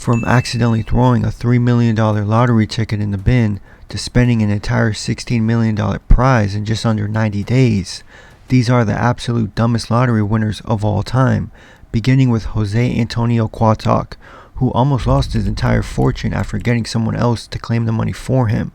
From accidentally throwing a $3 million lottery ticket in the bin to spending an entire $16 million prize in just under 90 days. These are the absolute dumbest lottery winners of all time, beginning with Jose Antonio Quat, who almost lost his entire fortune after getting someone else to claim the money for him.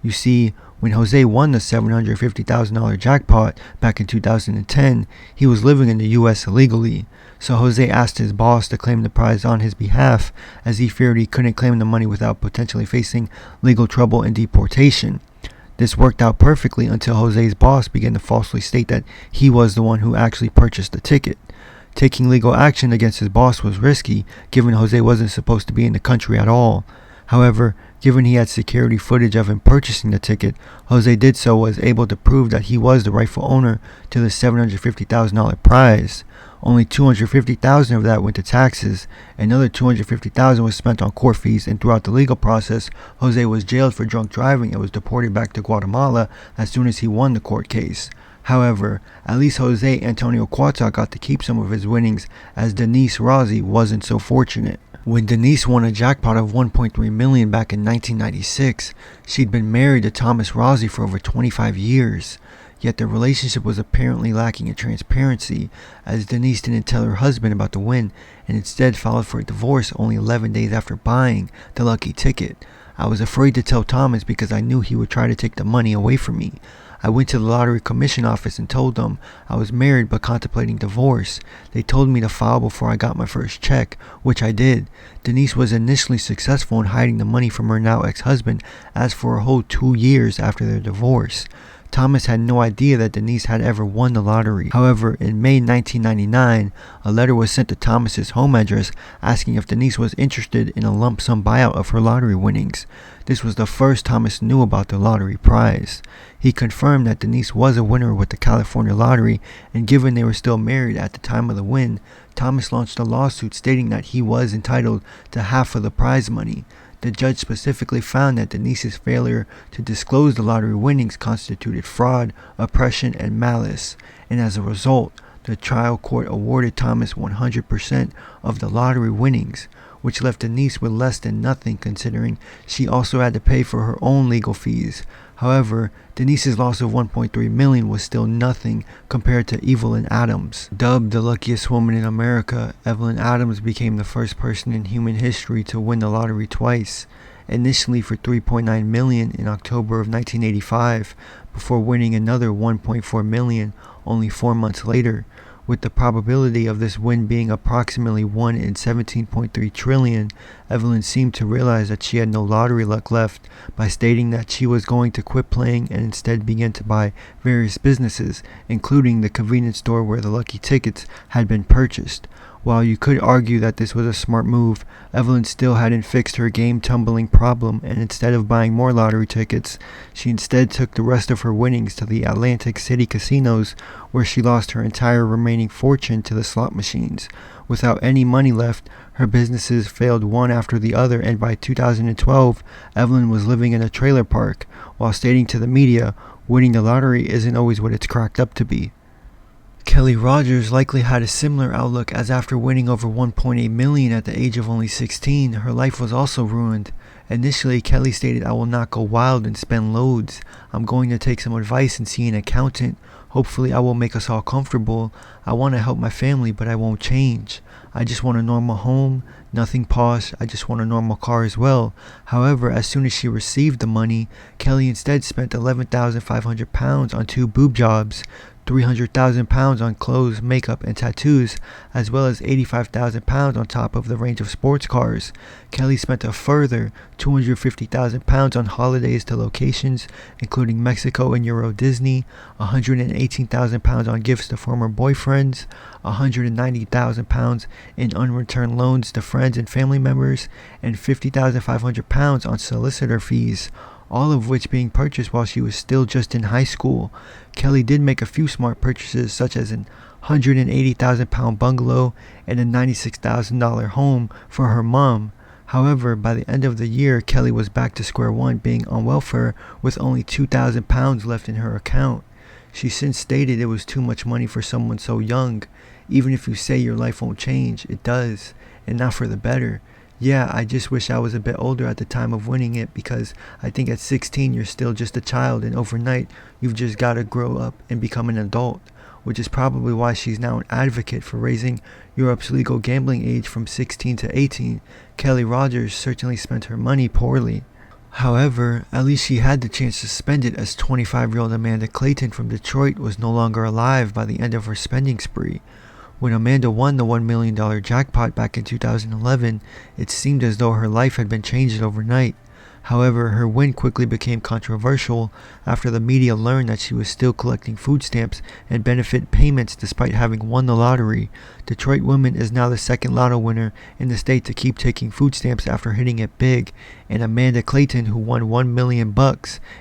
You see, when Jose won the $750,000 jackpot back in 2010, he was living in the US illegally, so Jose asked his boss to claim the prize on his behalf as he feared he couldn't claim the money without potentially facing legal trouble and deportation. This worked out perfectly until Jose's boss began to falsely state that he was the one who actually purchased the ticket. Taking legal action against his boss was risky, given Jose wasn't supposed to be in the country at all. However, given he had security footage of him purchasing the ticket, Jose did so was able to prove that he was the rightful owner to the $750,000 prize. Only $250,000 of that went to taxes. Another $250,000 was spent on court fees, and throughout the legal process, Jose was jailed for drunk driving and was deported back to Guatemala as soon as he won the court case. However, at least Jose Antonio Quat got to keep some of his winnings, as Denise Rossi wasn't so fortunate. When Denise won a jackpot of $1.3 million back in 1996, she'd been married to Thomas Rossi for over 25 years. Yet the relationship was apparently lacking in transparency, as Denise didn't tell her husband about the win and instead filed for a divorce only 11 days after buying the lucky ticket. I was afraid to tell Thomas because I knew he would try to take the money away from me. I went to the lottery commission office and told them I was married but contemplating divorce. They told me to file before I got my first check, which I did. Denise was initially successful in hiding the money from her now ex-husband as for a whole 2 years after their divorce. Thomas had no idea that Denise had ever won the lottery. However, in May 1999, a letter was sent to Thomas's home address asking if Denise was interested in a lump sum buyout of her lottery winnings. This was the first Thomas knew about the lottery prize. He confirmed that Denise was a winner with the California lottery, and given they were still married at the time of the win, Thomas launched a lawsuit stating that he was entitled to half of the prize money. The judge specifically found that Denise's failure to disclose the lottery winnings constituted fraud, oppression, and malice, and as a result, the trial court awarded Thomas 100% of the lottery winnings, which left Denise with less than nothing considering she also had to pay for her own legal fees. However, Denise's loss of $1.3 million was still nothing compared to Evelyn Adams. Dubbed the luckiest woman in America, Evelyn Adams became the first person in human history to win the lottery twice, initially for $3.9 million in October of 1985, before winning another $1.4 million only 4 months later. With the probability of this win being approximately 1 in 17.3 trillion, Evelyn seemed to realize that she had no lottery luck left by stating that she was going to quit playing and instead began to buy various businesses, including the convenience store where the lucky tickets had been purchased. While you could argue that this was a smart move, Evelyn still hadn't fixed her game tumbling problem, and instead of buying more lottery tickets, she instead took the rest of her winnings to the Atlantic City casinos, where she lost her entire remaining fortune to the slot machines. Without any money left, her businesses failed one after the other, and by 2012, Evelyn was living in a trailer park, while stating to the media, winning the lottery isn't always what it's cracked up to be. Kelly Rogers likely had a similar outlook, as after winning over $1.8 million at the age of only 16, her life was also ruined. Initially, Kelly stated, "I will not go wild and spend loads. I'm going to take some advice and see an accountant. Hopefully I will make us all comfortable. I want to help my family, but I won't change. I just want a normal home, nothing posh. I just want a normal car as well." However, as soon as she received the money, Kelly instead spent £11,500 on 2 boob jobs, £300,000 on clothes, makeup, and tattoos, as well as £85,000 on top of the range of sports cars. Kelly spent a further £250,000 on holidays to locations, including Mexico and Euro Disney, £118,000 on gifts to former boyfriends, £190,000 in unreturned loans to friends and family members, and £50,500 on solicitor fees, all of which being purchased while she was still just in high school. Kelly did make a few smart purchases, such as an £180,000 bungalow and a $96,000 home for her mom. However, by the end of the year, Kelly was back to square one, being on welfare with only £2,000 left in her account. She since stated it was too much money for someone so young. Even if you say your life won't change, it does, and not for the better. Yeah, I just wish I was a bit older at the time of winning it because I think at 16 you're still just a child and overnight you've just got to grow up and become an adult, which is probably why she's now an advocate for raising Europe's legal gambling age from 16 to 18. Kelly Rogers certainly spent her money poorly. However, at least she had the chance to spend it, as 25-year-old Amanda Clayton from Detroit was no longer alive by the end of her spending spree. When Amanda won the $1 million jackpot back in 2011, it seemed as though her life had been changed overnight. However, her win quickly became controversial after the media learned that she was still collecting food stamps and benefit payments despite having won the lottery. Detroit woman is now the second lotto winner in the state to keep taking food stamps after hitting it big, and Amanda Clayton, who won $1 million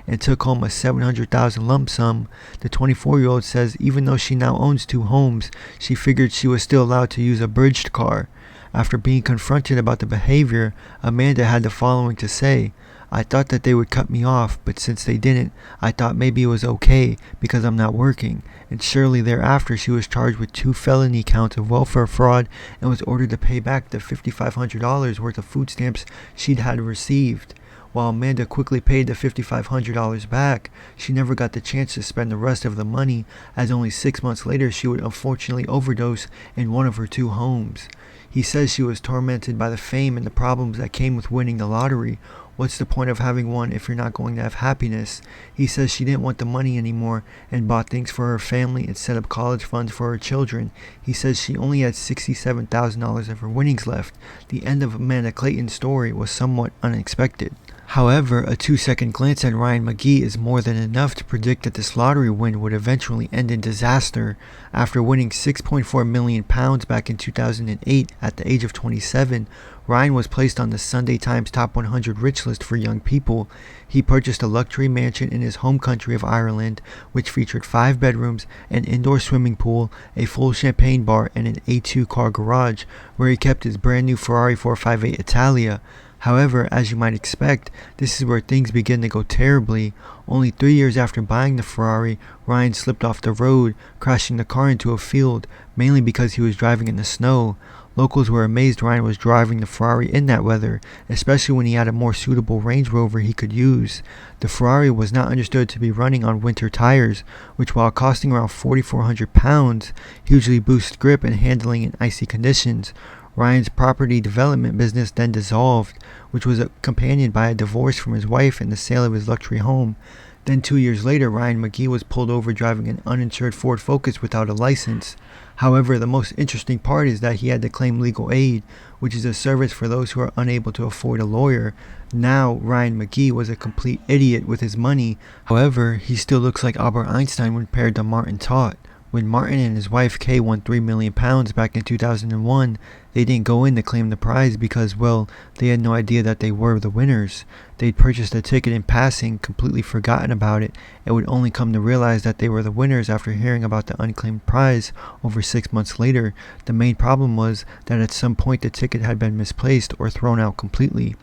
and took home a $700,000 lump sum, the 24-year-old says even though she now owns 2 homes, she figured she was still allowed to use a bridged car. After being confronted about the behavior, Amanda had the following to say: "I thought that they would cut me off, but since they didn't, I thought maybe it was okay because I'm not working." And shortly thereafter, she was charged with 2 felony counts of welfare fraud and was ordered to pay back the $5,500 worth of food stamps she'd had received. While Amanda quickly paid the $5,500 back, she never got the chance to spend the rest of the money, as only 6 months later she would unfortunately overdose in one of her 2 homes. He says she was tormented by the fame and the problems that came with winning the lottery. What's the point of having one if you're not going to have happiness? He says she didn't want the money anymore and bought things for her family and set up college funds for her children. He says she only had $67,000 of her winnings left. The end of Amanda Clayton's story was somewhat unexpected. However, a 2-second glance at Ryan McGee is more than enough to predict that this lottery win would eventually end in disaster. After winning £6.4 million back in 2008 at the age of 27, Ryan was placed on the Sunday Times Top 100 Rich list for young people. He purchased a luxury mansion in his home country of Ireland, which featured 5 bedrooms, an indoor swimming pool, a full champagne bar, and an A2 car garage, where he kept his brand new Ferrari 458 Italia. However, as you might expect, this is where things begin to go terribly. Only 3 years after buying the Ferrari, Ryan slipped off the road, crashing the car into a field, mainly because he was driving in the snow. Locals were amazed Ryan was driving the Ferrari in that weather, especially when he had a more suitable Range Rover he could use. The Ferrari was not understood to be running on winter tires, which while costing around £4,400, hugely boost grip and handling in icy conditions. Ryan's property development business then dissolved, which was accompanied by a divorce from his wife and the sale of his luxury home. Then 2 years later, Ryan McGee was pulled over driving an uninsured Ford Focus without a license. However, the most interesting part is that he had to claim legal aid, which is a service for those who are unable to afford a lawyer. Now, Ryan McGee was a complete idiot with his money. However, he still looks like Albert Einstein when paired to Martin Todt. When Martin and his wife Kay won £3 million back in 2001, they didn't go in to claim the prize because, well, they had no idea that they were the winners. They'd purchased a ticket in passing, completely forgotten about it, and would only come to realize that they were the winners after hearing about the unclaimed prize over 6 months later. The main problem was that at some point the ticket had been misplaced or thrown out completely.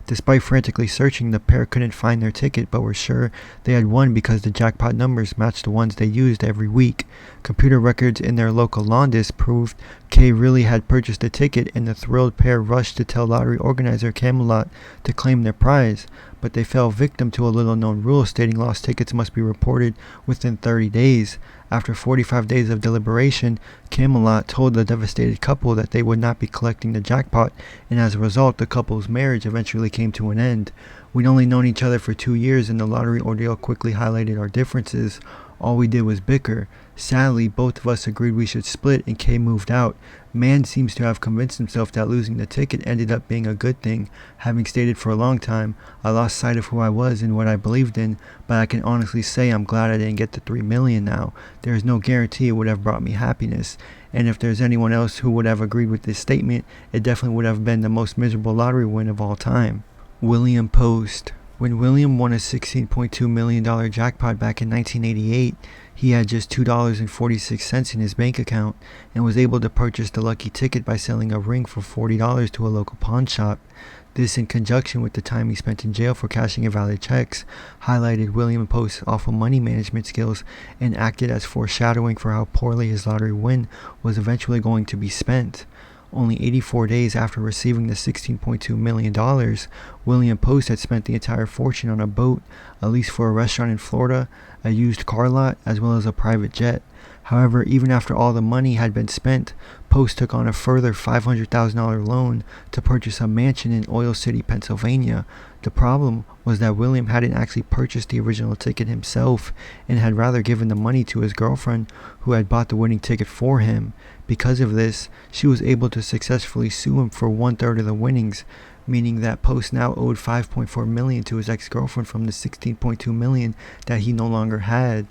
Despite frantically searching, the pair couldn't find their ticket but were sure they had won because the jackpot numbers matched the ones they used every week. Computer records in their local Londis proved Kay really had purchased the ticket, and the thrilled pair rushed to tell lottery organizer Camelot to claim their prize, but they fell victim to a little-known rule stating lost tickets must be reported within 30 days. After 45 days of deliberation, Camelot told the devastated couple that they would not be collecting the jackpot, and as a result, the couple's marriage eventually came to an end. We'd only known each other for 2 years, and the lottery ordeal quickly highlighted our differences. All we did was bicker. Sadly, both of us agreed we should split, and Kay moved out. Man seems to have convinced himself that losing the ticket ended up being a good thing. Having stated for a long time, I lost sight of who I was and what I believed in, but I can honestly say I'm glad I didn't get the $3 million now. There is no guarantee it would have brought me happiness, and if there's anyone else who would have agreed with this statement, it definitely would have been the most miserable lottery win of all time. William Post. When William won a $16.2 million jackpot back in 1988, he had just $2.46 in his bank account and was able to purchase the lucky ticket by selling a ring for $40 to a local pawn shop. This, in conjunction with the time he spent in jail for cashing invalid checks, highlighted William Post's awful money management skills and acted as foreshadowing for how poorly his lottery win was eventually going to be spent. Only 84 days after receiving the $16.2 million, William Post had spent the entire fortune on a boat, a lease for a restaurant in Florida, a used car lot, as well as a private jet. However, even after all the money had been spent, Post took on a further $500,000 loan to purchase a mansion in Oil City, Pennsylvania. The problem was that William hadn't actually purchased the original ticket himself and had rather given the money to his girlfriend, who had bought the winning ticket for him. Because of this, she was able to successfully sue him for 1/3 of the winnings, meaning that Post now owed $5.4 million to his ex-girlfriend from the $16.2 million that he no longer had.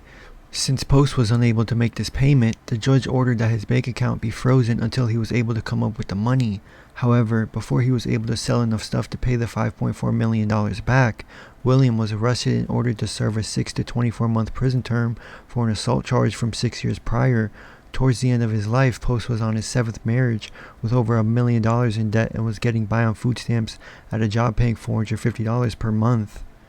Since Post was unable to make this payment, the judge ordered that his bank account be frozen until he was able to come up with the money. However, before he was able to sell enough stuff to pay the $5.4 million back, William was arrested and ordered to serve a 6 to 24-month prison term for an assault charge from 6 years prior. Towards the end of his life, Post was on his 7th marriage with over $1 million in debt and was getting by on food stamps at a job paying $450 per month.